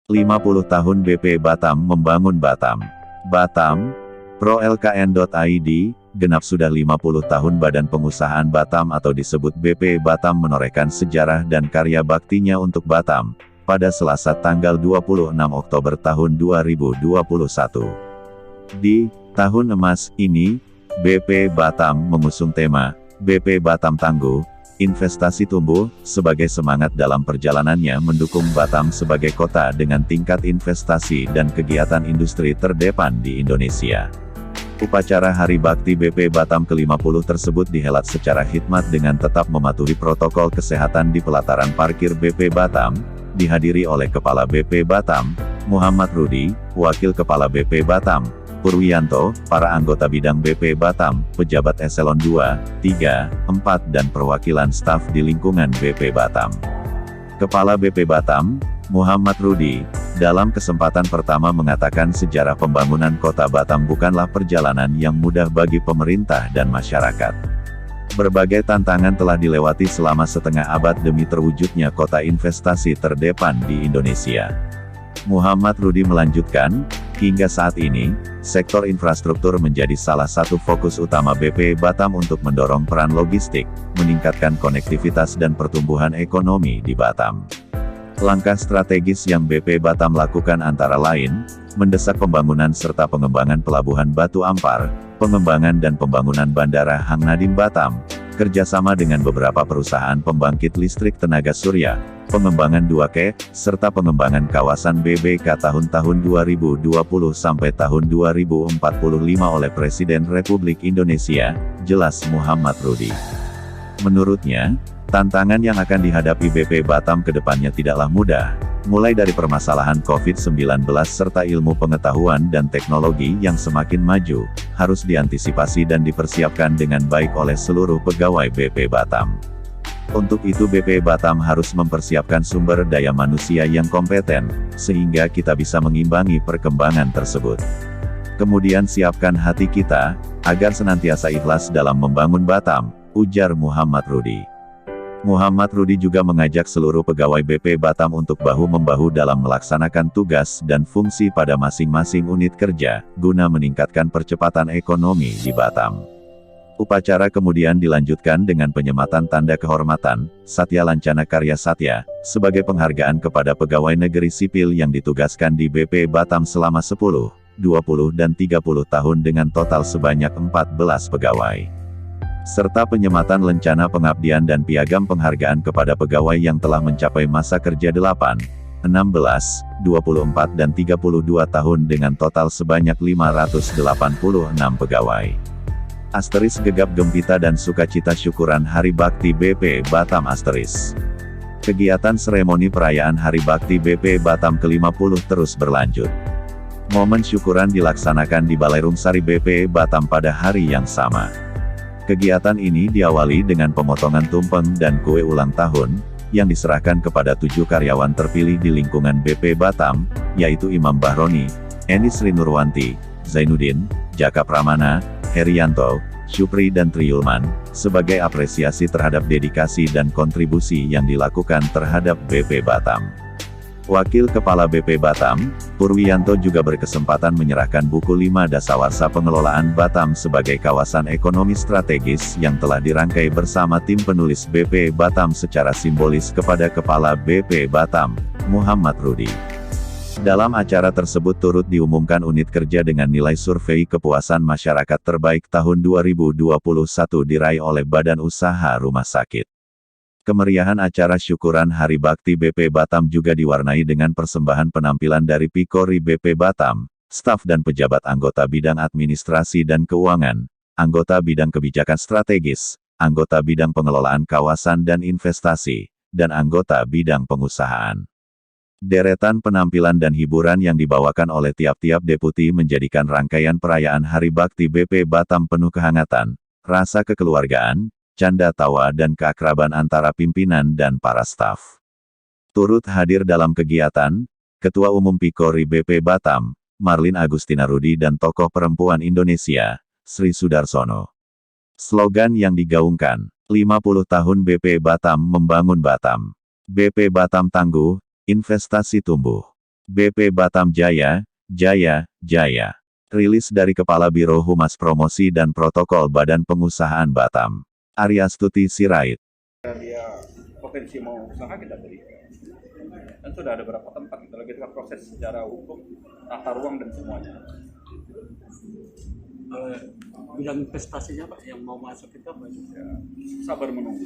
50 tahun BP Batam membangun Batam. Batam, ProLKN.id, genap sudah 50 tahun Badan Pengusahaan Batam atau disebut BP Batam menorehkan sejarah dan karya baktinya untuk Batam, pada Selasa tanggal 26 Oktober tahun 2021. Di tahun emas ini, BP Batam mengusung tema, BP Batam Tangguh, Investasi Tumbuh, sebagai semangat dalam perjalanannya mendukung Batam sebagai kota dengan tingkat investasi dan kegiatan industri terdepan di Indonesia. Upacara Hari Bakti BP Batam ke-50 tersebut dihelat secara khidmat dengan tetap mematuhi protokol kesehatan di pelataran parkir BP Batam, dihadiri oleh Kepala BP Batam, Muhammad Rudi, Wakil Kepala BP Batam, Purwiyanto, para anggota bidang BP Batam, pejabat eselon 2, 3, 4 dan perwakilan staf di lingkungan BP Batam. Kepala BP Batam, Muhammad Rudi, dalam kesempatan pertama mengatakan sejarah pembangunan kota Batam bukanlah perjalanan yang mudah bagi pemerintah dan masyarakat. Berbagai tantangan telah dilewati selama setengah abad demi terwujudnya kota investasi terdepan di Indonesia. Muhammad Rudi melanjutkan, hingga saat ini, sektor infrastruktur menjadi salah satu fokus utama BP Batam untuk mendorong peran logistik, meningkatkan konektivitas dan pertumbuhan ekonomi di Batam. Langkah strategis yang BP Batam lakukan antara lain, mendesak pembangunan serta pengembangan Pelabuhan Batu Ampar, pengembangan dan pembangunan Bandara Hang Nadim Batam, kerjasama dengan beberapa perusahaan pembangkit listrik tenaga surya, pengembangan 2K, serta pengembangan kawasan BBK tahun-tahun 2020 sampai tahun 2045 oleh Presiden Republik Indonesia, jelas Muhammad Rudi. Menurutnya, tantangan yang akan dihadapi BP Batam ke depannya tidaklah mudah, mulai dari permasalahan COVID-19 serta ilmu pengetahuan dan teknologi yang semakin maju, harus diantisipasi dan dipersiapkan dengan baik oleh seluruh pegawai BP Batam. Untuk itu BP Batam harus mempersiapkan sumber daya manusia yang kompeten, sehingga kita bisa mengimbangi perkembangan tersebut. Kemudian siapkan hati kita, agar senantiasa ikhlas dalam membangun Batam, ujar Muhammad Rudi. Muhammad Rudi juga mengajak seluruh pegawai BP Batam untuk bahu-membahu dalam melaksanakan tugas dan fungsi pada masing-masing unit kerja, guna meningkatkan percepatan ekonomi di Batam. Upacara kemudian dilanjutkan dengan penyematan tanda kehormatan, Satya Lancana Karya Satya, sebagai penghargaan kepada pegawai negeri sipil yang ditugaskan di BP Batam selama 10, 20 dan 30 tahun dengan total sebanyak 14 pegawai. Serta penyematan lencana pengabdian dan piagam penghargaan kepada pegawai yang telah mencapai masa kerja 8, 16, 24 dan 32 tahun dengan total sebanyak 586 pegawai. Asteris gegap gempita dan sukacita syukuran Hari Bakti BP Batam Asteris. Kegiatan seremoni perayaan Hari Bakti BP Batam ke-50 terus berlanjut. Momen syukuran dilaksanakan di Balai Rungsari BP Batam pada hari yang sama. Kegiatan ini diawali dengan pemotongan tumpeng dan kue ulang tahun, yang diserahkan kepada 7 karyawan terpilih di lingkungan BP Batam, yaitu Imam Bahroni, Eni Sri Nurwanti, Zainuddin, Jaka Pramana, Herianto, Syupri dan Triyulman, sebagai apresiasi terhadap dedikasi dan kontribusi yang dilakukan terhadap BP Batam. Wakil Kepala BP Batam, Purwiyanto juga berkesempatan menyerahkan buku 5 Dasawarsa Pengelolaan Batam sebagai kawasan ekonomi strategis yang telah dirangkai bersama tim penulis BP Batam secara simbolis kepada Kepala BP Batam, Muhammad Rudi. Dalam acara tersebut turut diumumkan unit kerja dengan nilai survei kepuasan masyarakat terbaik tahun 2021 diraih oleh Badan Usaha Rumah Sakit. Kemeriahan acara syukuran Hari Bakti BP Batam juga diwarnai dengan persembahan penampilan dari Pikori BP Batam, staf dan pejabat anggota bidang administrasi dan keuangan, anggota bidang kebijakan strategis, anggota bidang pengelolaan kawasan dan investasi, dan anggota bidang pengusahaan. Deretan penampilan dan hiburan yang dibawakan oleh tiap-tiap deputi menjadikan rangkaian perayaan Hari Bakti BP Batam penuh kehangatan, rasa kekeluargaan, canda tawa dan keakraban antara pimpinan dan para staf. Turut hadir dalam kegiatan, Ketua Umum Pikori BP Batam, Marlin Agustina Rudi dan tokoh perempuan Indonesia, Sri Sudarsono. Slogan yang digaungkan, 50 tahun BP Batam membangun Batam. BP Batam Tangguh, Investasi Tumbuh. BP Batam Jaya, Jaya, Jaya. Rilis dari Kepala Biro Humas Promosi dan Protokol Badan Pengusahaan Batam, Aryastuti Sirait. Dia potensi mau usaha kita beri. Dan sudah ada beberapa tempat kita lagi proses secara hukum, tata ruang dan semuanya. Bidang investasinya Pak yang mau masuk itu apa? Ya, sabar menunggu.